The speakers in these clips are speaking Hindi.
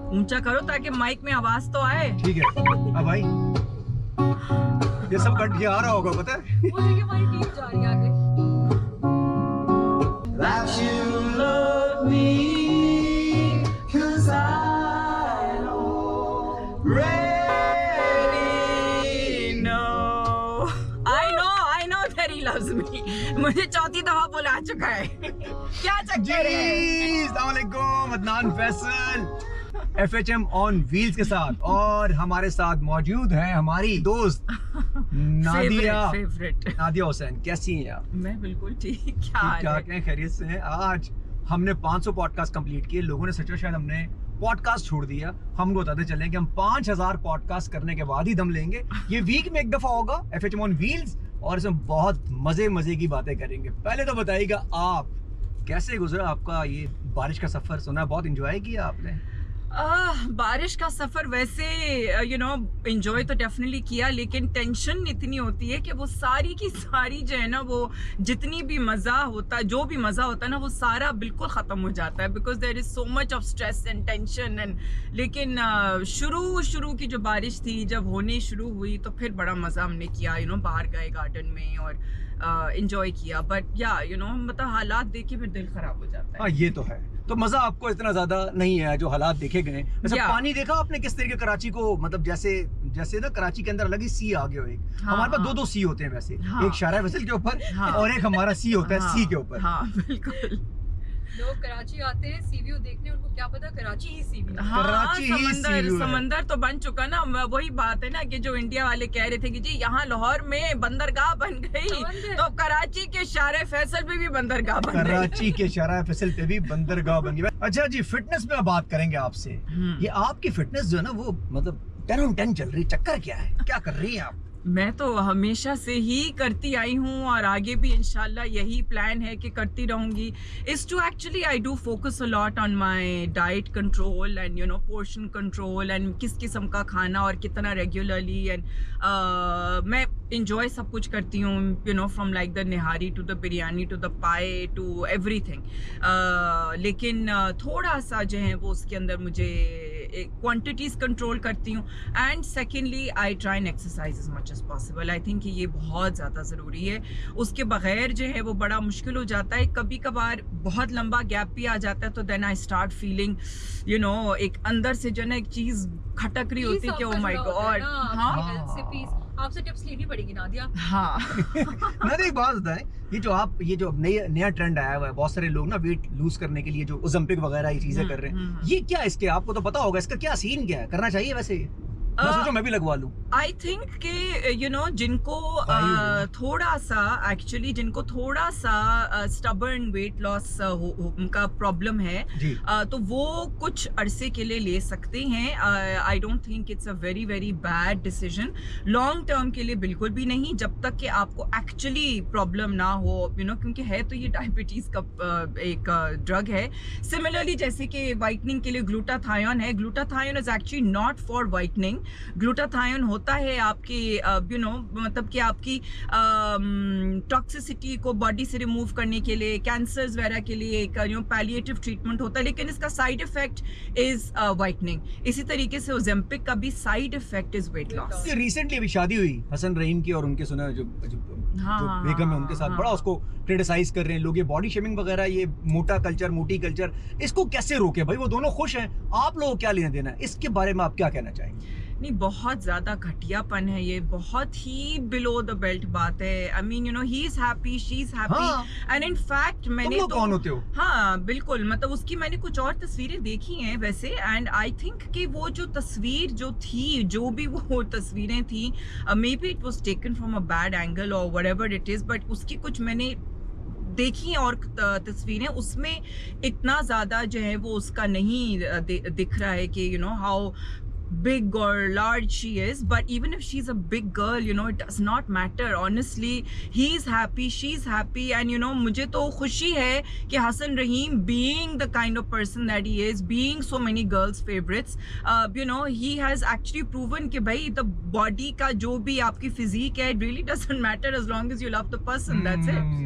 ऊंचा करो ताकि माइक में आवाज तो आए। ठीक है अब भाई ये सब कट ये आ रहा होगा पता है। वो देखिए हमारी टीम जा रही है आगे। That you love me, 'cause I already know. I know that he loves me. मुझे चौथी दफा बुला चुका है। क्या चक्कर है? अस्सलाम वालेकुम, Adnan Faisal FHM on wheels के साथ, और हमारे साथ मौजूद हैं हमारी दोस्त नादिया नादिया हुसैन। कैसी हैं आप? मैं बिल्कुल ठीक। क्या हाल है? क्या खैरियत से हैं? आज हमने 500 पॉडकास्ट कंप्लीट किए। लोगों ने सोचा शायद हमने पॉडकास्ट छोड़ दिया। हमको बताते चलें कि हम 5000 पॉडकास्ट करने के बाद ही दम लेंगे। ये वीक में एक दफा होगा FHM ऑन व्हील्स, और इसमें बहुत मजे की बातें करेंगे। पहले तो बताइएगा आप कैसे गुजरा आपका ये बारिश का सफर? सुना बहुत एंजॉय किया आपने। बारिश का सफर वैसे एंजॉय तो डेफिनेटली किया, लेकिन टेंशन इतनी होती है कि वो सारी की सारी जो है ना, वो जितनी भी मज़ा होता है, जो भी मज़ा होता है ना, वो सारा बिल्कुल ख़त्म हो जाता है, because there is so much of stress and tension and. लेकिन शुरू की जो बारिश थी, जब होने शुरू हुई तो फिर बड़ा मज़ा हमने किया। बाहर गए गार्डन में और एंजॉय किया। बट या मतलब हालात देख के फिर दिल ख़राब हो जाता है। हाँ ये तो है। तो मजा आपको इतना ज्यादा नहीं है जो हालात देखे गए। वैसे पानी देखा आपने किस तरीके कराची को, मतलब जैसे ना कराची के अंदर अलग ही सी आ गया हो। एक हमारे पास दो सी होते हैं वैसे। एक शारा फैसल के ऊपर और एक हमारा सी होता है सी के ऊपर। हाँ बिल्कुल। लोग कराची आते हैं सी व्यू देखने, उनको क्या पता कराची ही सी व्यू। समंदर तो बन चुका ना। वही बात है ना कि जो इंडिया वाले कह रहे थे कि जी यहाँ लाहौर में बंदरगाह बन गई, तो कराची के शारे फैसल पे भी बंदरगाह बन गई। कराची के शारा फैसल पे भी बंदरगाह बन गई। अच्छा जी, फिटनेस में बात करेंगे आपसे। ये आपकी फिटनेस जो है ना, वो मतलब 10 on 10 चल रही। चक्कर क्या है, क्या कर रही है आप? मैं तो हमेशा से ही करती आई हूँ और आगे भी इंशाल्लाह यही प्लान है कि करती रहूँगी। Is to actually I do focus a lot on my diet control and portion control and किस किस्म का खाना और कितना रेगुलरली। एंड मैं इंजॉय सब कुछ करती हूँ, from like the nihari to the biryani to the paya to everything. लेकिन थोड़ा सा जो है वो उसके अंदर मुझे क्वांटिटीज़ कंट्रोल करती हूँ। And secondly I try and exercise as much possible. I think ये बहुत ज़्यादा ज़रूरी है। उसके बगैर जो है वो बड़ा मुश्किल हो जाता है। कभी कभार बहुत लंबा गैप भी आ जाता है, तो देन आई स्टार्ट फीलिंग एक अंदर से जो ना एक चीज़ खटक रही होती है कि ओह माय गॉड। आपसे टिप्स लेनी पड़ेगी नादिया। हाँ नादिया एक बात बताएं, ये जो नया ट्रेंड आया हुआ है, बहुत सारे लोग ना वेट लूज करने के लिए जो ओलंपिक वगैरह ये चीजें कर रहे हैं, ये क्या इसके आपको तो पता होगा, इसका क्या सीन क्या है? करना चाहिए वैसे? मैं सोचो मैं भी लगवा लूं। आई थिंक कि जिनको थोड़ा सा स्टबर्न वेट लॉस का प्रॉब्लम है, तो वो कुछ अरसे के लिए ले सकते हैं। I don't think it's a very very bad decision. Long term के लिए बिल्कुल भी नहीं, जब तक कि आपको एक्चुअली प्रॉब्लम ना हो, क्योंकि है तो ये डायबिटीज का एक ड्रग है। सिमिलरली जैसे कि वाइटनिंग के लिए ग्लूटाथायोन है। Glutathione is actually not for whitening. Glutathione होता है आपकी मतलब कि आपकी टॉक्सिसिटी को बॉडी से रिमूव करने के लिए, कैंसर्स वगैरह के लिए एक पैलिएटिव ट्रीटमेंट होता है, लेकिन इसका साइड इफेक्ट इज वाइटनिंग। इसी तरीके से ओजेम्पिक का भी side effect is weight loss. Recently अभी शादी हुई हसन रहीम की, और उनके सुना जो बेगम है उनके साथ बड़ा उसको क्रिटिसाइज कर रहे हैं लोग, ये बॉडी शेमिंग वगैरह, ये मोटी कल्चर, इसको कैसे रोके भाई? वो दोनों खुश हैं, आप लोगों को क्या लेना देना है? इसके बारे में आप क्या कहना चाहेंगे? नहीं, बहुत ज़्यादा घटियापन है ये, बहुत ही बिलो द बेल्ट बात है। I mean he is happy, she is happy, and in fact मैंने तो कौन होते हो? हाँ बिल्कुल, मतलब उसकी मैंने कुछ और तस्वीरें देखी हैं वैसे, एंड आई थिंक कि वो जो तस्वीर जो थी, जो भी वो तस्वीरें थी, may be it was taken from a bad angle और व्हाटएवर इट इज़, बट उसकी कुछ मैंने देखी और तस्वीरें, उसमें इतना ज़्यादा जो है वो उसका नहीं दिख रहा है कि how big or large she is, but even if she's a big girl, you know, it does not matter. Honestly, he's happy, she's happy, and you know, मुझे तो खुशी है कि हसन रहीम, being the kind of person that he is, being so many girls' favorites, you know, he has actually proven कि भाई the body का जो भी आपकी physique है, it really doesn't matter as long as you love the person. That's it.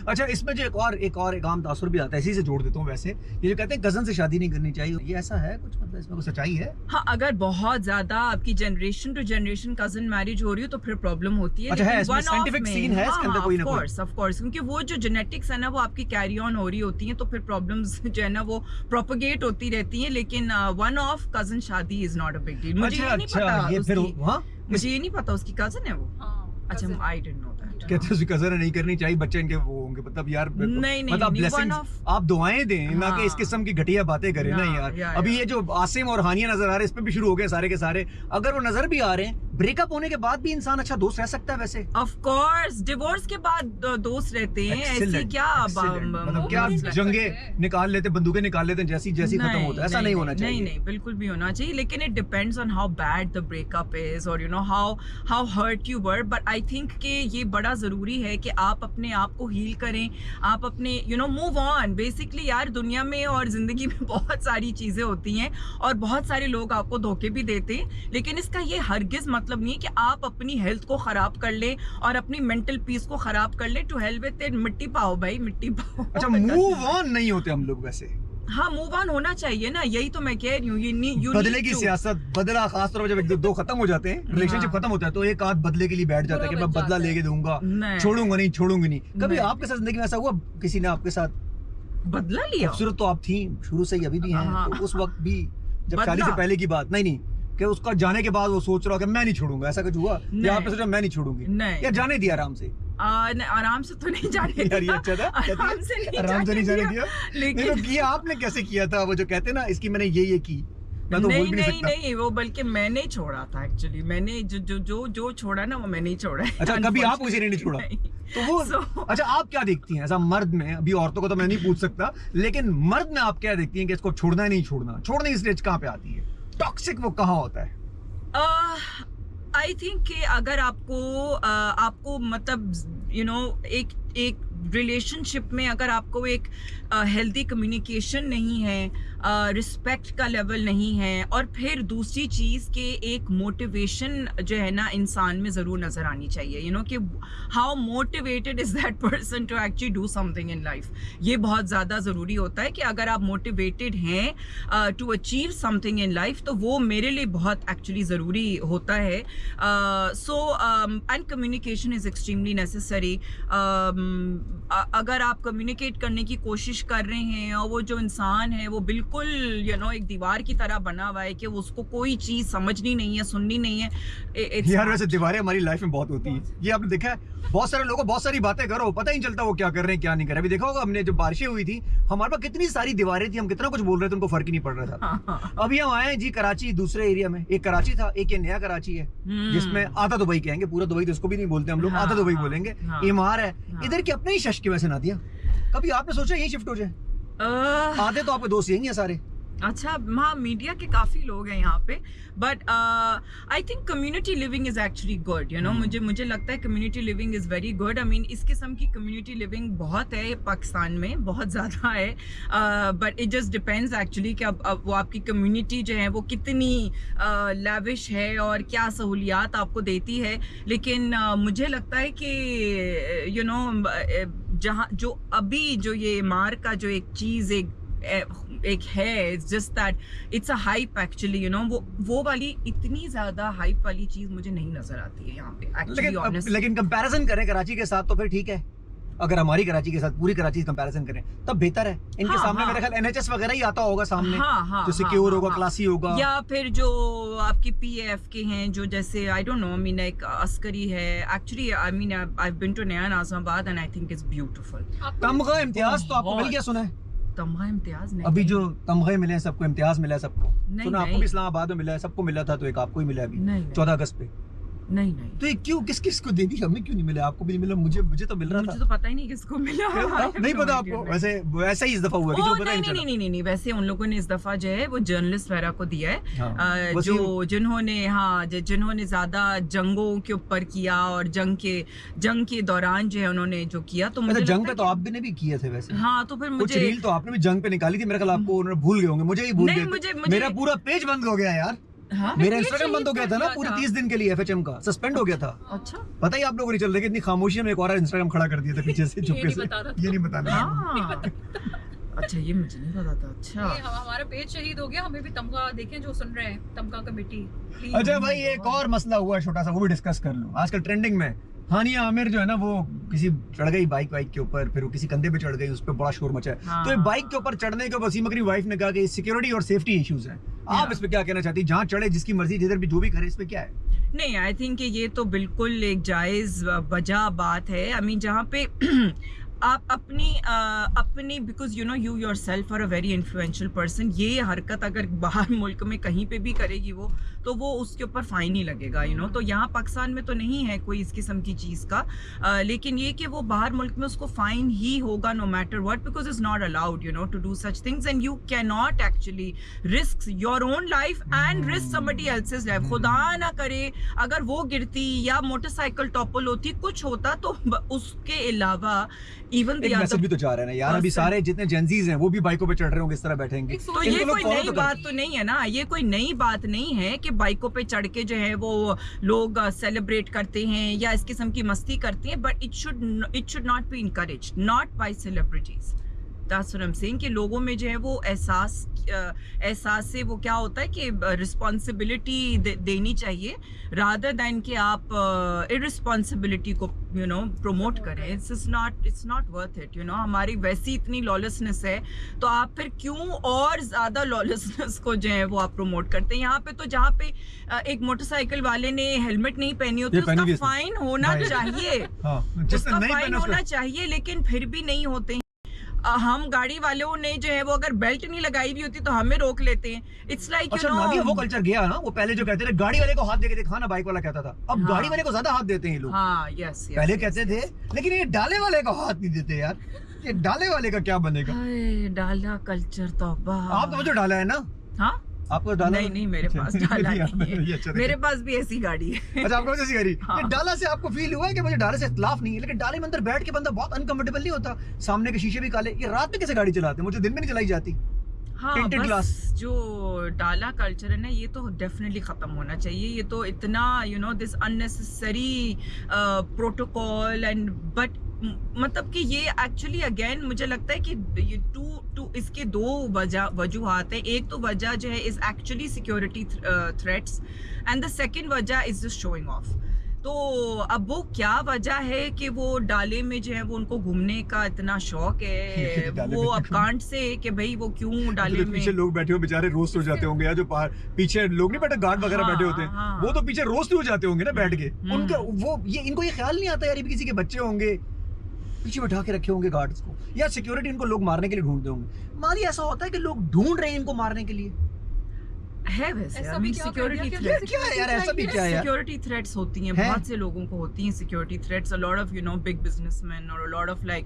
अच्छा, इसमें जो एक आम तासुर भी आता है, इसी से जोड़ देता हूँ। वैसे ये जो कहते हैं कजन से शादी नहीं करनी चाहिए, ये ऐसा है कुछ, मतलब इसमें कुछ सच्चाई है? हाँ, अगर बहुत ज्यादा आपकी generation to generation cousin marriage हो रही हो तो फिर प्रॉब्लम होती है। अच्छा, है इसमें साइंटिफिक सीन है इसके अंदर कोई ना कोई? ऑफ कोर्स, क्योंकि वो जो जेनेटिक्स है ना, वो आपकी कैरी ऑन हो रही होती हैं, तो फिर प्रॉब्लम्स जो है ना वो प्रोपोगेट होती रहती हैं। लेकिन वन ऑफ कजन शादी is not a big deal. मुझे ये नहीं पता, मुझे ये नहीं पता उसकी कजन है वो। अच्छा, आई डिडंट नो दैट। कहते हैं उसकी कजन नहीं करनी चाहिए, बच्चे इनके वो होंगे, मतलब यार नहीं, मतलब ब्लेसिंग्स आप दुआएं दें ना, कि इस हाँ। किस्म की घटिया बातें करें ना यार। अभी ये जो आसिम और हानिया नजर आ रहे हैं, इस पे भी शुरू हो गए सारे के सारे। अगर वो नजर भी आ रहे हैं, ब्रेकअप होने के बाद भी इंसान अच्छा दोस्त रह सकता है वैसे? ऑफ कोर्स, डिवोर्स के बाद दोस्त रहते हैं। ऐसी क्या मतलब क्या जंगे निकाल लेते, बंदूकें निकाल लेते हैं जैसी खत्म होता है, ऐसा नहीं होना चाहिए। नहीं, बिल्कुल भी होना चाहिए, लेकिन it depends on how bad the breakup is, और you know how hurt you were. But I think कि ये बड़ा जरूरी है कि आप अपने आप को हील करें, आप अपने you know move on. Basically यार, दुनिया में और जिंदगी में बहुत सारी चीजें होती हैं और बहुत सारे लोग आपको धोखे भी देते हैं, लेकिन इसका ये हरगिज मतलब नहीं है कि आप अपनी हेल्थ को खराब कर ले और अपनी मेंटल पीस को खराब कर ले। टू हेल विद इट, मिट्टी पाओ भाई, मिट्टी पाओ। अच्छा, मूव ऑन नहीं होते हम लोग वैसे? हाँ, मूव ऑन होना चाहिए ना, यही तो मैं कह रही हूँ। बदले की सियासत, बदला खासतौर पर जब दो खत्म हो जाते हैं, रिलेशनशिप खत्म होता है, तो एक आध बदले के लिए बैठ जाता है कि मैं बदला लेके दूंगा, छोड़ूंगा नहीं। कभी आपके साथ जिंदगी में ऐसा हुआ, किसी ने आपके साथ बदला लिया? खूबसूरत तो आप थी शुरू से ही, अभी भी हैं, तो उस वक्त भी जब शादी से पहले की बात नहीं कि उसका जाने के बाद वो सोच रहा कि मैं नहीं छोड़ूंगा, ऐसा कुछ हुआ? या आपने सोचा मैं नहीं छोड़ूंगी? नहीं, या जाने दिया आराम से? आराम से तो नहीं जाने दिया। यार ये अच्छा था, आराम से नहीं जाने दिया। लेकिन तो किया आपने कैसे किया था? वो जो कहते हैं ना, इसकी मैंने ये की, मैं तो बोल भी नहीं सकता। नहीं, वो बल्कि मैंने ही छोड़ा था एक्चुअली। मैंने जो छोड़ा ना, वो मैंने ही छोड़ा है। अच्छा, कभी आप किसी ने नहीं छोड़ा? तो वो अच्छा, आप क्या देखती हैं ऐसा मर्द में? अभी औरतों को तो मैं नहीं पूछ सकता, लेकिन मर्द में आप क्या देखती हैं कि इसको छोड़ना है नहीं छोड़ना? छोड़ने की स्टेज कहाँ पे आती है? टॉक्सिक वो कहाँ होता है? आई थिंक कि अगर आपको मतलब यू नो एक रिलेशनशिप में अगर आपको एक हेल्दी कम्युनिकेशन नहीं है, रिस्पेक्ट का लेवल नहीं है, और फिर दूसरी चीज़ के एक मोटिवेशन जो है ना इंसान में ज़रूर नज़र आनी चाहिए। यू नो कि how motivated is that person to actually do something in life. ये बहुत ज़्यादा ज़रूरी होता है कि अगर आप मोटिवेटेड हैं to achieve something in life, तो वो मेरे लिए बहुत एक्चुअली ज़रूरी होता है। So and communication is extremely necessary. अगर आप कम्युनिकेट करने की कोशिश कर रहे हैं और वो जो इंसान है वो बिल्कुल यू नो एक दीवार की तरह बना हुआ है कि उसको कोई चीज़ समझनी नहीं है, सुननी नहीं है। यार वैसे दीवारें हमारी लाइफ में बहुत होती है, ये आपने देखा है। बहुत सारे लोगों बहुत सारी बातें करो, पता ही नहीं चलता वो क्या कर रहे हैं क्या नहीं कर रहे। अभी देखा होगा, हमने जब बारिशें हुई थी, हमारे पास कितनी सारी दीवारें थी, हम कितना कुछ बोल रहे थे, उनको फर्क ही नहीं पड़ रहा था। अभी हम आए जी कराची, दूसरे एरिया में। एक कराची था, एक ये नया कराची है, जिसमें आधा दुबई कहेंगे, पूरा दुबई तो इसको भी नहीं बोलते हम लोग, आधा दुबई बोलेंगे। इमार है इधर की, अपने ही शश की वैसे ना दिया। कभी आपने सोचा यही शिफ्ट हो जाए? आधे तो आपके दोस्त यही हैं सारे। अच्छा, हाँ, मीडिया के काफ़ी लोग हैं यहाँ पे, but I think community living is actually good. You know, मुझे लगता है community living is very good. I mean, इस किस्म की कम्युनिटी लिविंग बहुत है पाकिस्तान में, बहुत ज़्यादा है, but it just depends actually कि अब वो आपकी कम्युनिटी जो है वो कितनी लैविश है और क्या सहूलियात आपको देती है। लेकिन मुझे लगता है कि यू नो जहाँ जो अभी जो ये मार का जो एक चीज़ एक है, it's just that it's a hype actually. You know वो वाली इतनी ज्यादा हाइप वाली चीज मुझे नहीं नजर आती है यहाँ पे एक्चुअली। लेकिन कंपैरिजन करें कराची के साथ तो फिर ठीक है। अगर हमारी कराची के साथ पूरी कराची कंपैरिजन करें तब बेहतर है। इनके सामने मेरे ख्याल NHS वगैरह ही आता होगा सामने, जो सिक्योर होगा, क्लासी होगा। या फिर जो आपकी PAF के हैं, जो जैसे I don't know, I mean एक अस्करी है actually. I mean I have been to Naya Nazimabad and I think it's beautiful. Tamgha Imtiaz तो आपको मिल गया सुना है? तमगा इम्तियाज नहीं, अभी जो तमगे मिले हैं सबको, इम्तियाज मिला है सबको। सुना आपको भी इस्लामाबाद में मिला है, सबको मिला था, तो एक आपको ही मिला है अभी 14 अगस्त पे। नहीं नहीं, तो ये क्यों, किस किस को दे दी? हमें क्यों नहीं मिला? आपको भी नहीं मिला, मुझे तो मिल रहा मुझे था। तो पता ही नहीं किसको मिला। नहीं पता आपको? वैसे ही इस दफा हुआ कि जो पता ही नहीं चला। नहीं, वैसे उन लोगों ने इस दफा जो है वो जर्नलिस्ट वगैरह को दिया है, हाँ, जिन्होंने ज्यादा जंगों के ऊपर किया और जंग के दौरान जो है उन्होंने जो किया, तो मुझे जंग लगता पे तो है आप भी ने भी किए थे वैसे। हाँ, तो फिर कुछ मुझे रील तो आपने भी जंग पे निकाली थी, मेरे ख्याल आपको उन्होंने भूल गए होंगे, मुझे ही भूल नहीं, गए थे। मुझे- मेरा पूरा पेज बंद हो गया यार। हाँ? मेरा पेज इंस्टाग्राम बंद हो गया था ना शहीद पूरे कर दिया 30 दिन के लिए, एफएचएम का सस्पेंड हो गया था। अच्छा, पता ही आप लोगों को नहीं चल रहा कि इतनी खामोशी में एक और इंस्टाग्राम खड़ा कर दिया था पीछे से, चुपके नहीं से। बता रहा था। ये नहीं बताना। हाँ, अच्छा, ये मुझे नहीं पता था। अच्छा, हमारा पेज शहीद हो गया, हमें भी तमगा देखें जो सुन रहे हैं, तमगा कमेटी प्लीज। अच्छा भाई, एक और मसला हुआ है छोटा सा, वो भी डिस्कस कर लो। आजकल ट्रेंडिंग में हानिया आमिर जो है ना, वो किसी चढ़ गई बाइक के ऊपर, फिर वो किसी कंधे पे चढ़ गई, उस पर बड़ा शोर मचा है। हाँ। तो ये बाइक के ऊपर चढ़ने के वसीम की वाइफ ने कहा कि सिक्योरिटी और सेफ्टी इश्यूज हैं। आप इस पे क्या कहना चाहती हैं? जहाँ चढ़े जिसकी मर्जी, जिधर भी जो भी करे, इस पे क्या है? नहीं, आई थिंक ये तो बिल्कुल एक जायज़ वजह बात है। आई मीन, जहाँ पे आप अपनी because you yourself are a very influential person, ये हरकत अगर बाहर मुल्क में कहीं पे भी करेगी वो, तो वो उसके ऊपर फाइन ही लगेगा, तो यहाँ पाकिस्तान में तो नहीं है कोई इस किस्म की चीज़ का, लेकिन ये कि वो बाहर मुल्क में उसको फाइन ही होगा no matter what, because it's not allowed to do such things, and you can not actually risk your own life and risk somebody else's life. खुदा ना करे अगर वो गिरती या मोटरसाइकिल टॉपल होती, कुछ होता, तो उसके अलावा इवन एक मैसेज भी तो जा रहा है ना यार, अभी सारे जितने जेंजीज हैं वो भी बाइकों पे चढ़ रहे होंगे, इस तरह बैठेंगे। तो ये कोई नई बात तो नहीं है ना, ये कोई नई बात नहीं है कि बाइकों पे चढ़ के जो है वो लोग सेलिब्रेट करते हैं या इस किस्म की मस्ती करते हैं, but it should not be encouraged, not by celebrities. That's what I'm saying, कि लोगों में जो है वो एहसास से वो क्या होता है कि रिस्पॉन्सिबिलिटी देनी चाहिए, रादर दैन कि आप इररिस्पॉन्सिबिलिटी को प्रमोट करें। It's not worth it. हमारी वैसी इतनी लॉलेसनेस है, तो आप फिर क्यों और ज्यादा लॉलेसनेस को जो है वो आप प्रमोट करते हैं। यहाँ पे तो जहाँ पे एक मोटरसाइकिल वाले ने हेलमेट नहीं पहनी होती, उसका फाइन होना चाहिए, उसका फाइन होना चाहिए, लेकिन फिर भी नहीं होते। हम गाड़ी वालों ने जो है वो अगर बेल्ट नहीं लगाई भी होती तो हमें रोक लेते हैं। इट्स लाइक अच्छा, नादिया, वो कल्चर गया ना, वो पहले जो कहते थे गाड़ी वाले को हाथ देके देखा ना, बाइक वाला कहता था, अब हाँ। गाड़ी वाले को ज्यादा हाथ देते हैं ये लोग। हाँ, यस, पहले कहते थे, लेकिन ये डाले वाले को हाथ नहीं देते यार। ये डाले वाले का क्या बनेगा? डाला कल्चर तो आपको जो डाला है ना, हाँ, आपको डाला नहीं, मेरे पास डाला नहीं है। ये अच्छा मेरे पास भी ऐसी गाड़ी है। अच्छा, आपको जैसी गाड़ी। हाँ। ये डाला से आपको फील हुआ है कि मुझे डाले से इख्तिलाफ नहीं है, लेकिन डाले में अंदर बैठ के बंदा बहुत अनकंफर्टेबल नहीं होता? सामने के शीशे भी काले, ये रात में कैसे गाड़ी चलाते हैं? मुझे दिन में नहीं चलाई जाती। हाँ, Tinted बस glass। जो डाला कल्चर है ना, ये तो डेफिनेटली खत्म होना चाहिए। ये तो इतना this unnecessary protocol and but मतलब कि ये एक्चुअली अगेन मुझे लगता है कि इसके दो वजूहात हैं। एक तो वजह जो है is actually security threats, and the second वजह इज जस्ट शोइंग ऑफ। तो अब वो क्या वजह है कि वो डाले में जो है वो उनको घूमने का इतना शौक है, वो अब कांट से कि भाई वो क्यों डाले में। पीछे लोग बैठे हो बेचारे रोस्ट हो जाते होंगे, या जो पीछे लोग नहीं बैठे, गार्ड वगैरह हाँ, बैठे होते हैं, हाँ। वो तो पीछे रोस्ट हो जाते होंगे ना बैठ के। उनका वो इनको ये ख्याल नहीं आता यार, किसी के बच्चे होंगे पीछे बैठा के रखे होंगे गार्ड्स को, या सिक्योरिटी इनको लोग मारने के लिए ढूंढते होंगे। मान लिया ऐसा होता है कि लोग ढूंढ रहे हैं इनको मारने के लिए, है वैसे ऐसा आई भी मीन क्या सिक्योरिटी कर दिया? थ्रेट, क्या है यार, ऐसा भी क्या है यार? सिक्योरिटी थ्रेट्स होती हैं, हैं? बहुत से लोगों को होती हैं security threats. A lot of big businessman और a lot of like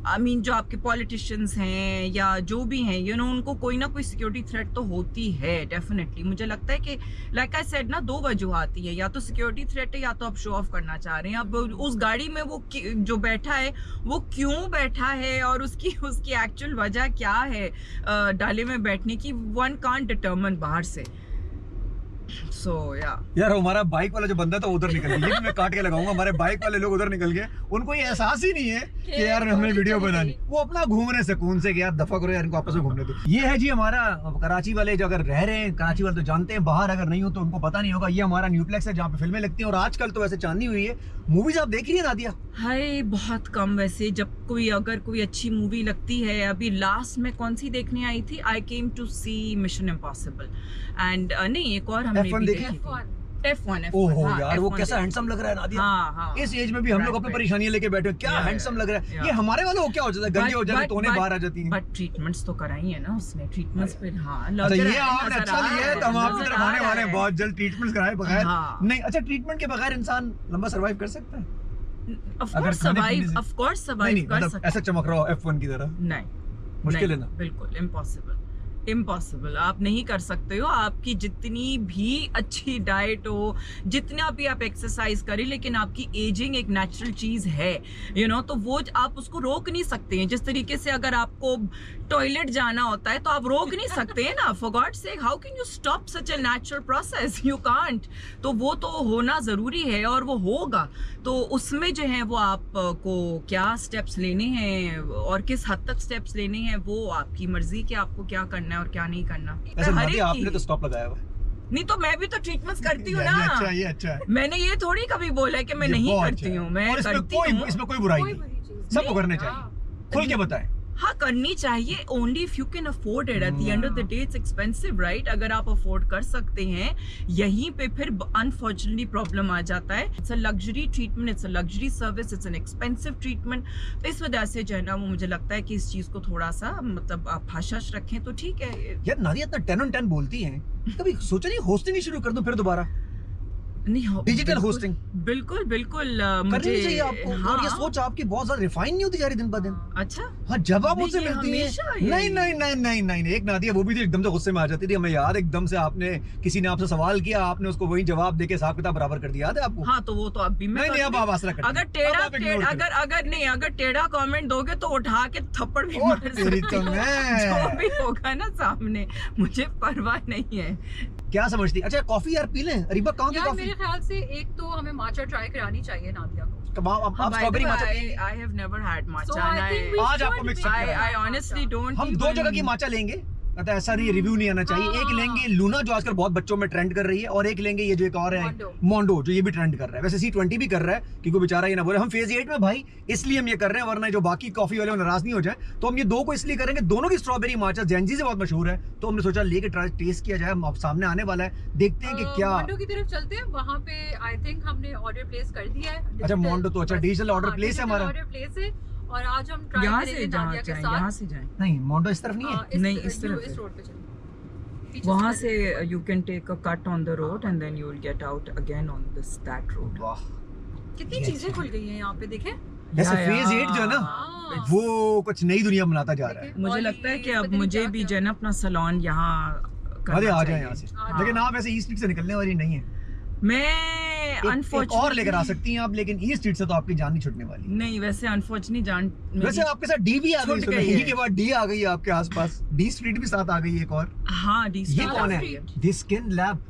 I mean जो आपके पॉलिटिशियंस हैं या जो भी हैं उनको कोई ना कोई सिक्योरिटी थ्रेट तो होती है डेफिनेटली। मुझे लगता है कि लाइक आई सेड ना, दो वजूहात है, या तो सिक्योरिटी थ्रेट है या तो आप शो ऑफ करना चाह रहे हैं। अब उस गाड़ी में वो जो बैठा है वो क्यों बैठा है और उसकी एक्चुअल वजह क्या है डाले में बैठने की, वन कांट डिटरमिन बाहर से। So, यार हमारा बाइक वाला जो बंदा था उधर निकल गया, ये भी मैं काट के लगाऊंगा। हमारे बाइक वाले लोग उधर निकल गए, उनको ये एहसास ही नहीं है कि यार हमें वीडियो बनानी, वो अपना घूम रहे सुकून से कि यार दफा करो यार, इनको आपस में घूमने दो। ये है जी हमारा कराची वाले, जो अगर रह रहे हैं कराची वाले तो जानते हैं, बाहर अगर नहीं हो तो उनको पता नहीं होगा। ये हमारा न्यूप्लेक्स है जहाँ पे फिल्में लगती हैं, और आजकल तो वैसे चांदनी हुई है। मूवीज आप देख रही है नादिया? हाय, बहुत कम वैसे। जब अगर कोई अच्छी मूवी लगती है, अभी लास्ट में कौन सी देखने आई थी, I came to see Mission Impossible, and नहीं एक और हमने F1 भी देखी? देखी थी। F1 ओहो हाँ, यार वो F1 कैसा देखिए। हैंडसम लग रहा है नादिया। हाँ हाँ इस एज में भी हम लोग Right, अपनी right. परेशानियां लेके बैठे हैं, क्या Yeah, हैंडसम लग रहा है। yeah. ये हमारे वालों को क्या हो जाता है, गंजे हो जाते हैं, टोने बाहर आ जाती हैं। बट ट्रीटमेंट्स तो कराई है ना उसने, ट्रीटमेंट्स पे हाँ लग अच्छा रहा ये है, आपने नजर अच्छा आ लिया है, रहा तो हम आपकी नजर तरफ आ आने रहा वाले हैं है। बहुत जल्द ट्रीटमेंट्स कराए बगैर। हाँ। नहीं अच्छा ट्रीटमेंट के बगैर इंसान लंबा सर्वाइव कर सकता है? Of अगर course खाने पीने survive, से- of course नहीं survive नहीं कर मतलब सकते ऐसा चमक रहा हो F1 की तरह, नहीं मुश्किल है नहीं, ना? बिल्कुल इम्पॉसिबल आप नहीं कर सकते हो। आपकी जितनी भी अच्छी डाइट हो, जितना भी आप एक्सरसाइज करें, लेकिन आपकी एजिंग एक नेचुरल चीज है तो वो आप उसको रोक नहीं सकते हैं। जिस तरीके से अगर आपको टॉयलेट जाना होता है तो आप रोक नहीं सकते हैं ना, for God sake how can you stop such a natural process, you can't. तो वो तो होना जरूरी है और वो होगा। तो उसमें जो है वो आपको क्या स्टेप्स लेने हैं और किस हद तक स्टेप्स लेने हैं वो आपकी मर्जी कि आपको क्या करना है और क्या नहीं करना। ऐसे हर नादिया एक की- आपने तो स्टॉप लगाया हुआ है। नहीं तो मैं भी तो ट्रीटमेंट्स करती हूँ ये अच्छा ना। है, ये अच्छा है। मैंने ये थोड़ी कभी बोला है कि मैं ये नहीं बहुत करती अच्छा है। हूँ, मैं और इसमें करती कोई हूँ। इसमें कोई बुराई कोई नहीं, बुरी चीज सबको नहीं। करने हाँ। चाहिए। खुल के बताएं। हाँ करनी चाहिए, only if you can afford it. At the end of the day it's expensive right. अगर आप अफोर्ड कर सकते हैं, यहीं पे फिर अनफॉर्चुनेटली प्रॉब्लम आ जाता है। It's a luxury treatment, it's a luxury service, it's an expensive treatment. तो इस वजह से जो है ना वो मुझे लगता है कि इस चीज को थोड़ा सा मतलब आप हश रखें तो ठीक है। यार नादिया इतना 10 on 10 बोलती हैं, कभी सोचा नहीं होस्टिंग ही शुरू कर दूं फिर दोबारा? नहीं हो डिजिटल बिल्कुल- होस्टिंग बिल्कुल बिल्कुल करनी मुझे नहीं चाहिए आपको। हाँ, और ये सोच आपकी बहुत ज्यादा रिफाइन नहीं होती जा रही दिन ब दिन। अच्छा हाँ जब आप मुझसे नहीं, ये मिलती हैं हमेशा नहीं यही- नहीं नहीं नहीं नहीं नहीं, एक नादिया वो भी थी एकदम से गुस्से में आ जाती थी। हमें याद एकदम से आपने किसी ने आपसे सवाल किया, आपने उसको वही जवाब देके हिसाब किताब बराबर कर दिया, याद है आपको? हाँ तो वो तो अब भी मैं नहीं नहीं अब करती आप आसरा करती अगर हैं। टेढ़ा अब आप ignore करें। अगर टेढ़ा कमेंट दोगे तो उठा के थप्पड़ भी ओ, मार तेरी सकती तो हूँ। मैं। जो भी होगा ना सामने, मुझे परवाह नहीं है। क्या समझती? अच्छा कॉफी यार पी लें। अरीबा कहाँ की यार कॉफी? मेरे ख्याल से एक तो हमें माचा ट्राई करानी चाहिए नादिया को। आप स्ट्रॉबेरी माचा पिएंगे? I have never had matcha. So I and think we आज आपको should mix make up I matcha. honestly don't. हम दो even- जगह की माचा लेंगे, मतलब ऐसा नहीं रिव्यू नहीं आना चाहिए। एक हाँ। लेंगे लूना जो आजकल बहुत बच्चों में ट्रेंड कर रही है, और एक लेंगे ये जो एक और है मोंडो। मोंडो जो ये भी ट्रेंड कर रहा है। वैसे C20 भी कर रहा है क्योंकि बेचारा ये ना बोले हम फेज 8 में भाई, इसलिए हम ये कर रहे हैं, वरना जो बाकी कॉफी वाले वो नाराज नहीं हो जाए। तो हम ये दो को इसलिए करेंगे, दोनों की स्ट्रॉबेरी माचा जेंजी से बहुत मशहूर है, तो हमने सोचा लेके ट्राई टेस्ट किया जाए। अब सामने आने वाला है, देखते हैं कि क्या। मोंडो की तरफ चलते हैं, वहाँ पे आई थिंक हमने ऑर्डर प्लेस कर दिया है। अच्छा, मोंडो तो अच्छा, डिजिटल order place है हमारा। ऑर्डर प्लेस है और आज हम ट्राई यहाँ करेंगे से जहाँ नादिया के जाए, साथ। यहाँ से जाए, नहीं मोंडो इस तरफ नहीं है। नहीं, इस तरफ इस से। रोड पे चलिए। पीछे वहाँ से से you can take a cut on the road and then you will get out again on that road. वाह, कितनी ये चीजें अच्छा खुल गई हैं यहाँ पे, देखें। जैसे या, फेज 8 जो है ना, हाँ। वो कुछ नई दुनिया बनाता जा रहा है। मुझे और लगता है ये कि पता अब नहीं मुझे क्या भी क्या। जो है ना अपना सलोन यहाँ करना अरे आ जाए चाहिए। यहाँ से। हाँ। लेकिन आप ऐसे ईस्ट स्ट्रीट से निकलने वाली नहीं है। मैं एक और अनफॉर्चुनेटली लेकर आ सकती हैं आप, लेकिन ईस्ट स्ट्रीट से तो आपकी जान नहीं छूटने वाली। नहीं, वैसे अनफॉर्चुनेटली जान मेरी- वैसे आपके साथ डी भी आ गई, छूट सुबह गई ई है। के बाद डी आ गई है आपके आसपास। डी स्ट्रीट भी साथ आ गई है एक और। हाँ डी ये स्ट्रीट कौन है? स्ट्रीट। दी स्किन लैब।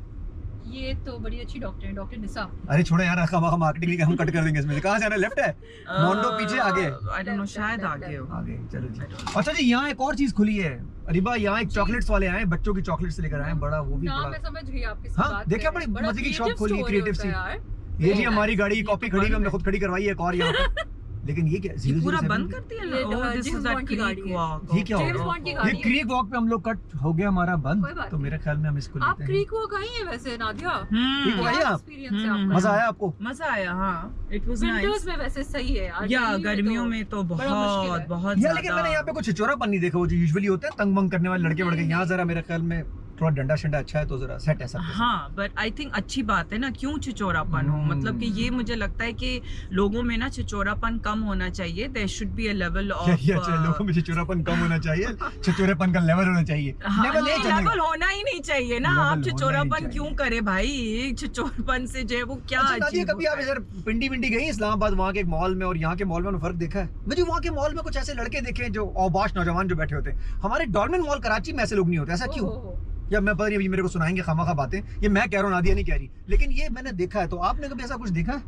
ये तो बड़ी अच्छी डॉक्टर है, डॉक्टर निसा। अरे छोड़ो यार, खामा मार्केटिंग हम कट कर देंगे इसमें। कहाँ से आना? लेफ्ट है मोंडो, पीछे आगे आई डोंट नो, शायद आगे हो। आगे। चलो जी। अच्छा जी, यहाँ एक और चीज खुली है अरीबा, यहाँ एक चॉकलेट्स वाले आए, बच्चों की चॉकलेट्स लेकर आए हैं, बड़ा वो भी नाम बड़ा। मैं समझ गई आपकी हाँ, बात देखिए कर रहे बड़ी हैं। मजे की बड़ा शॉप खोली है, creative creative story सी। होता है यार। ये जी Very हमारी nice। गाड़ी ये कॉपी तो खड़ी हुई, बंद हमने है। खुद खड़ी करवाई है एक और यहाँ पे। लेकिन ये क्या ये 007 पूरा बंद कर दिया ना? ये oh this James is that bond की गाड़ी क्रीक है। वॉक। ये क्या हो जेम्स गया? बॉन्ड की ये गाड़ी है। क्रीक वॉक पे हम लोग कट हो गया हमारा बंद, कोई बात तो नहीं। मेरे ख्याल में हम इसको आप लेते हैं। क्रीक वो गई हैं वैसे नादिया? ठीक हो क्या गई आप? एक्सपीरियंस है हम्म, आपका? मजा आया आपको? मजा आया, हाँ इट वाज विंटर्स नाइस। में वैसे सही है यार। या गर्मियों में तो बड़ा मुश्किल बहुत है। बहुत यार लेकिन मैंने यहाँ पे कुछ चिचोरापन नहीं देखा, वो जो यूजुअली होते हैं तंग मंग करने वाले लड़के वड़के। यहाँ जरा मेरे ख्याल में थोड़ा डंडा शंडा अच्छा है, तो जरा सेट है सब। हाँ बट आई थिंक अच्छी बात है ना, क्यों छिचोरापन हो। मतलब कि ये मुझे लगता है कि लोगों में ना छिचोरापन कम होना चाहिए। There should be a level of अच्छा, लोगों में चिचोरापन कम होना चाहिए, चिचोरेपन का लेवल होना चाहिए। हाँ, लेवल नहीं चलेगा। लेवल होना ही नहीं चाहिए ना। लेवल आप होना ही छिचोरापन चाहिए। क्यों करे भाई? छिचोरपन से जो है वो क्या अच्छा नादिया, अचीव कभी आप होता है? इधर पिंडी विंडी गई इस्लामाबाद, वहाँ के एक मॉल में और यहाँ के मॉल में फर्क देखा है? मुझे वहाँ के मॉल में कुछ ऐसे लड़के देखे जो औबाश नौजवान जो बैठे होते हैं। हमारे डॉर्मेंट मॉल कराची में ऐसे लोग नहीं होते, ऐसा क्यों? या मैं पता नहीं, अभी मेरे को सुनाएंगे खामा बातें, ये मैं कह रहा हूँ, नादिया नहीं कह रही, लेकिन ये मैंने देखा है। तो आपने कभी ऐसा कुछ देखा है?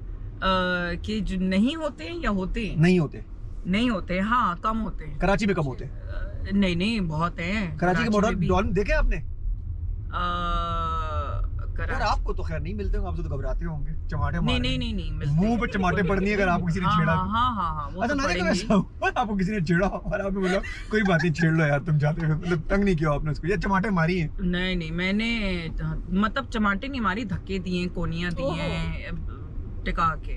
कि जो नहीं होते हैं या होते हैं? नहीं होते, नहीं होते, हाँ कम होते हैं। कराची में कम होते हैं। नहीं नहीं बहुत हैं कराची के में मॉडल भी। डॉर्म देखे आपने? यार आपको तो खैर नहीं मिलते होंगे, आप तो घबराते होंगे चमाटे नहीं मारने। नहीं नहीं मिलते। मुंह पे चमाटे पड़नी है अगर आपको किसी ने हाँ छेड़ा। हाँ वो अच्छा तो ना पड़ेंगे। ऐसा हुआ आपको किसी ने छेड़ा और आपने बोला कोई बात नहीं छेड़ लो यार तुम जाते हो, मतलब तंग नहीं किया आपने उसको, या चमाटे मारी है? नहीं मैंने मतलब चमाटे नहीं मारी, धक्के दिए, कोनियां दिए टिका के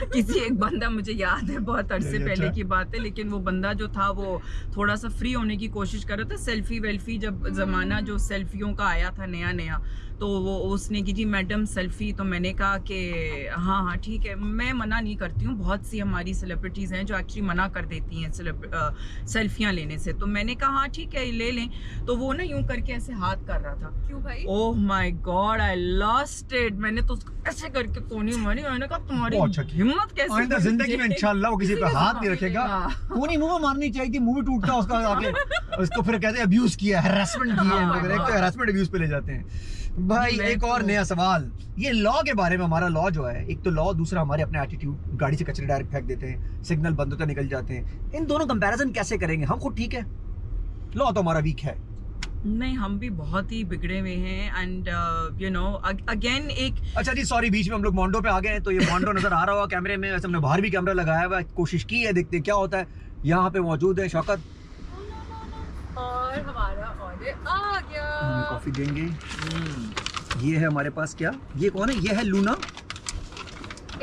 किसी एक बंदा, मुझे याद है बहुत अरसे अच्छा। पहले की बात है, लेकिन वो बंदा जो था वो थोड़ा सा फ्री होने की कोशिश कर रहा था। सेल्फी वेल्फी जब जमाना जो सेल्फियों का आया था नया तो वो उसने की जी मैडम सेल्फी, तो मैंने कहा कि हाँ ठीक है, मैं मना नहीं करती हूँ, बहुत सी हमारी सेलिब्रिटीज़ हैं जो एक्चुअली मना कर देती हैं सेल्फियाँ लेने से, तो मैंने कहा हाँ ठीक है ले लें। तो वो ना यूं करके ऐसे हाथ कर रहा था। क्यों भाई? Oh my God I lost it, मैंने तो उसको ऐसे करके कोनी मारी, मैंने कहा तुम्हारी बहुत अच्छा किया। हिम्मत कैसे आइंदा हुई जिंदगी में मुझे? इंशाल्लाह वो किसी पे हाथ नहीं रखेगा। हाँ। कोनी मुंह में मारनी चाहिए थी, मुंह भी टूटता उसका आगे, उसको फिर कहते हैं अब्यूज किया, हैरेसमेंट किया है, हाँ, मगर एक तो हैरेसमेंट अब्यूज पे ले जाते हैं। भाई मैं एक और तो- नया सवाल, ये लॉ के बारे में, हमारा लॉ जो है, एक तो लॉ, दूसरा हमारे अपने एटीट्यूड, गाड़ी से कचरे डायरेक्ट फेंक देते हैं, सिग्नल बंद होता निकल जाते हैं, इन दोनों कंपैरिजन कैसे करेंगे? हम खुद ठीक है, लॉ तो हमारा वीक है। नहीं हम भी बहुत ही बिगड़े हुए हैं एंड यू नो अगेन एक अच्छा जी सॉरी, बीच में हम लोग मोंडो पे आ गए हैं, तो ये मोंडो नजर आ रहा होगा कैमरे में, वैसे हमने बाहर भी कैमरा लगाया हुआ है, कोशिश की है, देखते हैं क्या होता है। यहाँ पे मौजूद है शौकत, और हमारा ऑर्डर आ गया। हमें कॉफी देंगे। ये है हमारे पास, क्या ये कौन है? ये है लूना।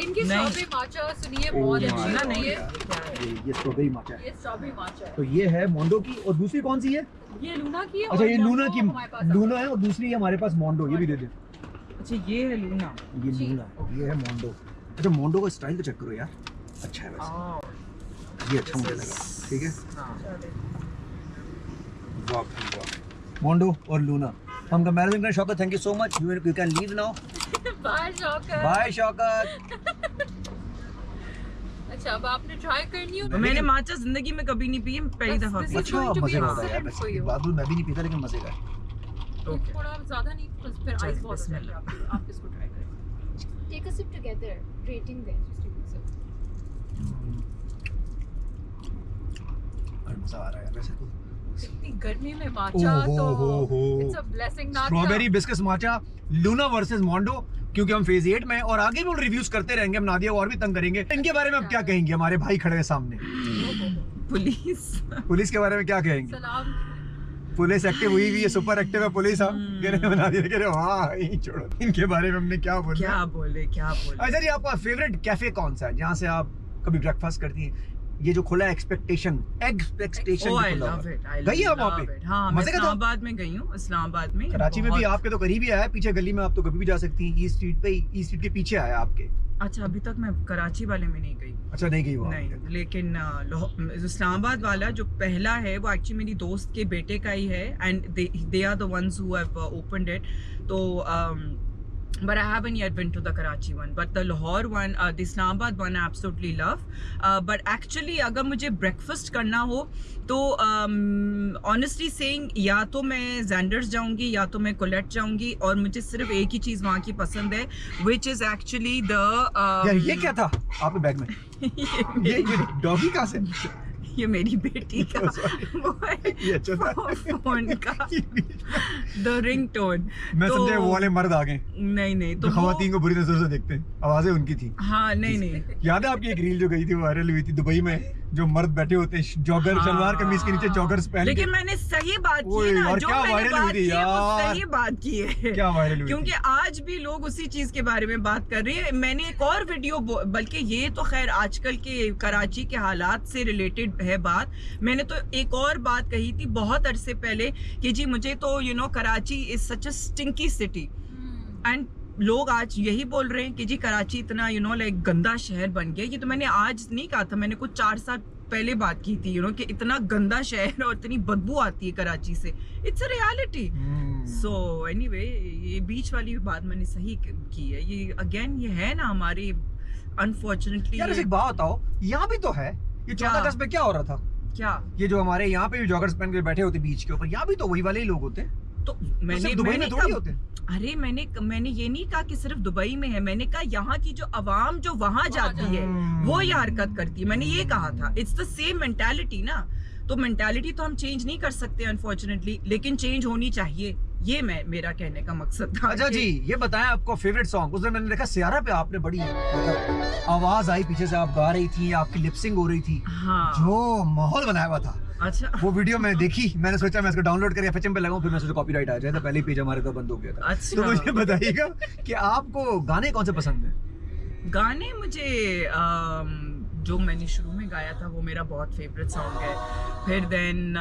इनकी नहीं। स्ट्रॉबेरी माचा सुनिए Oh बहुत my अच्छी God. होती है। ये स्ट्रॉबेरी माचा है। ये स्ट्रॉबेरी माचा है। तो ये है मोंडो की, और दूसरी कौन सी है? ये लूना की है। अच्छा और ये लूना मोंडो की, हमारे पास लूना है, और दूसरी है हमारे पास मोंडो, ये भी दे दे। अच्छा ये है लूना। ये जी। लूना, ये है मोंडो। अच्छा मोंडो का स्टाइल तो चेक करो यार, अच्छा है वैसे, ये अच्छा मुझे लगा, ठीक है। वाह वाह, मोंडो और लूना हम कंपैरिजन करें। Shaukat thank you so much, you can leave now. Bye Shaukat. Bye Shaukat. अच्छा अब आपने ट्राई करनी हो। मैंने माचा जिंदगी में कभी नहीं पी है, पहली दफा This पी। is अच्छा going to be मजे का an होता है यार, accident for वैसे you. बादल मैं भी नहीं पीता लेकिन मजे का है। Okay. थोड़ा ज्यादा नहीं, फिर चल, आइस बहुत हो जाएगी बिस्मिल्लाह। आपकी। आप इसको ट्राई करें। Take a sip together. Rating there. Just take a sip. मजा आ रहा है वैसे तो। इतनी गर्मी में माचा तो हो। It's a blessing Nath. Strawberry biscuits matcha, Luna versus Mondo, क्योंकि हम फेज 8 में हैं और आगे भी हम रिव्यूज करते रहेंगे, हम नादिया को और भी तंग करेंगे। इनके बारे में अब क्या कहेंगे? हमारे भाई खड़े हैं सामने, पुलिस पुलिस के बारे में क्या कहेंगे? सलाम। पुलिस एक्टिव हुई हुई है, सुपर एक्टिव है पुलिस। हम कह रहे हैं नादिया कह रहे हैं वाह यही छोड़ो, इनके बारे में हमने क्या बोला। क्या बोले अच्छा जी आपका फेवरेट कैफे कौन सा है जहाँ से आप कभी ब्रेकफास्ट करती हैं? ये जो खुला expectation Oh, I love it. I गई आप वहाँ love पे? it. हाँ, मैं मजे का था? इस्लामाबाद में गई हूँ, इस्लामाबाद में। कराची में भी बहुत- आपके तो करीब ही आया, पीछे गली में आप तो कभी भी जा सकती हैं, ई स्ट्रीट पे, ई स्ट्रीट के पीछे आया आपके। अच्छा अभी तक मैं कराची वाले में नहीं गई। अच्छा नहीं गई वो नहीं, लेकिन इस्लामाबाद वाला जो पहला है वो एक्चुअली मेरी दोस्त के बेटे का ही है and they are the ones who have opened it. तो but I haven't yet been to the Karachi one, but the Lahore one, the Islamabad one I absolutely love. But actually अगर मुझे breakfast करना हो तो honestly saying या तो मैं Zanders जाऊंगी या तो मैं कोलेट जाऊंगी, और मुझे सिर्फ एक ही चीज़ वहाँ की पसंद है, which is actually the यार ये क्या था आपके बैग में? ये डॉगी कहाँ से? ये मेरी बेटी का Sorry. वो है ये अच्छा था। फोन का द रिंग टोन। मैं समझे वो वाले मर्द आ गए नहीं जो तो खवातीन को बुरी नजर से देखते हैं, आवाजें उनकी थी। हाँ नहीं याद है आपकी एक रील जो गई थी, वायरल हुई थी दुबई में, जो मर्द बैठे होते हैं जॉगर, हाँ। सलवार कमीज के नीचे जॉगर्स पहन के। लेकिन मैंने सही बात की ओए है ना, यार, जो क्या मैंने वायरल हुई बात थी की है वो यार। सही बात की है। क्या वायरल हुई क्योंकि थी? आज भी लोग उसी चीज के बारे में बात कर रहे हैं। मैंने एक और वीडियो, बल्कि ये तो खैर आजकल के कराची के हालात से रिलेटेड है बात, मैंने तो एक और बात कही थी बहुत अरसे पहले कि जी मुझे तो you know Karachi is such a stinky city, and लोग आज यही बोल रहे हैं कि जी कराची इतना यू नो लाइक गंदा शहर बन गया। ये तो मैंने आज नहीं कहा था, मैंने कुछ 4 साल पहले बात की थी, यू नो कि इतना गंदा शहर और इतनी बदबू आती है कराची से। It's a reality. So anyway ये बीच वाली बात मैंने सही की है। ये अगेन ये है ना हमारी अनफॉर्चुनेटली। यार एक बात बताओ, यहाँ भी तो है ये 14 अगस्त पे क्या हो रहा था? क्या ये जो हमारे यहाँ पे भी जॉगर्स पहन के बैठे होते बीच के ऊपर, यहाँ भी तो वही वाले ही लोग होते हैं। तो तो मैंने सिर्फ दुबई में थोड़ी होते हैं। अरे मैंने ये नहीं कहा कि सिर्फ दुबई में है, मैंने कहा यहाँ की जो अवाम जो वहां जाती है वो ये हरकत करती है, मैंने ये कहा था। इट्स द सेम मेंटालिटी ना, तो मेंटालिटी तो हम चेंज नहीं कर सकते अनफॉर्चुनेटली, लेकिन चेंज होनी चाहिए। ये मेरा कहने का मकसद था। अच्छा कि- जी, ये बताएं आपको फेवरेट सॉन्ग। उस दिन मैंने देखा सियारा पे आपने बड़ी मतलब आवाज आई पीछे से, आप गा रही थी, आपकी लिपसिंग हो रही थी, हाँ। जो माहौल बनाया हुआ था। अच्छा वो वीडियो मैंने देखी, मैंने सोचा मैं इसको डाउनलोड करके एफएचएम पे लगाऊं, फिर मैं सोचा कॉपीराइट आ जाए, तो पहले ही पेज हमारे तो बंद हो गया था। अच्छा। तो मुझे बताइएगा कि आपको गाने कौन से पसंद हैं? गाने मुझे जो मैंने शुरू में गाया था वो मेरा बहुत फेवरेट सॉन्ग है। फिर then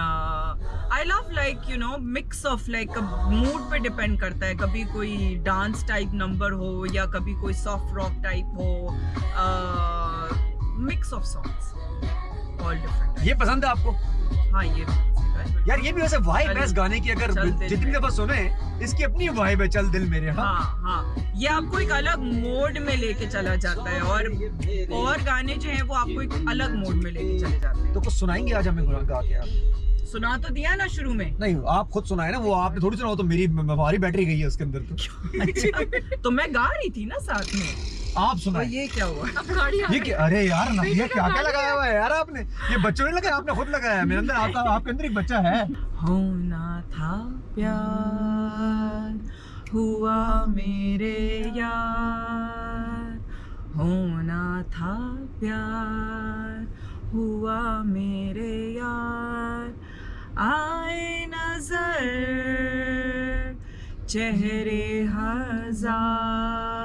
I love like you know mix of like mood पे डिपेंड करता है, कभी कोई डांस टाइप नंबर हो या कभी कोई सॉफ्ट रॉक टाइप हो, mix of songs all different. ये पसंद है आपको? हाँ ये यार ये भी वैसे वाइब है इस गाने की, अगर चल दिल जितनी मेरे। दफा सुने इसकी अपनी वाइब है, चल दिल मेरे। हाँ हाँ हाँ, ये आपको एक अलग मोड में लेके चला जाता है, और गाने जो हैं वो आपको एक अलग मोड में लेके चले जाते हैं। तो कुछ सुनाएंगे आज हमें गा के आप? सुना तो दिया ना शुरू में। नहीं, आप खुद सुनाए ना, वो आपने थोड़ी सुना, वो तो मेरी हमारी बैटरी गई है उसके अंदर तो। अच्छा, तो मैं गा रही थी ना साथ में। आप तो सुनाए। ये क्या हुआ? अब गाड़ी आ ये गई। क्या? अरे यार ये क्या क्या लगाया हुआ है यार आपने? ये बच्चों ने लगाया, आपने खुद लगाया है। मेरे अंदर आपके अंदर एक बच्चा है। होना था प्यार हुआ मेरे यार, होना था प्यार हुआ मेरे यार, आए नजर चेहरे हजार,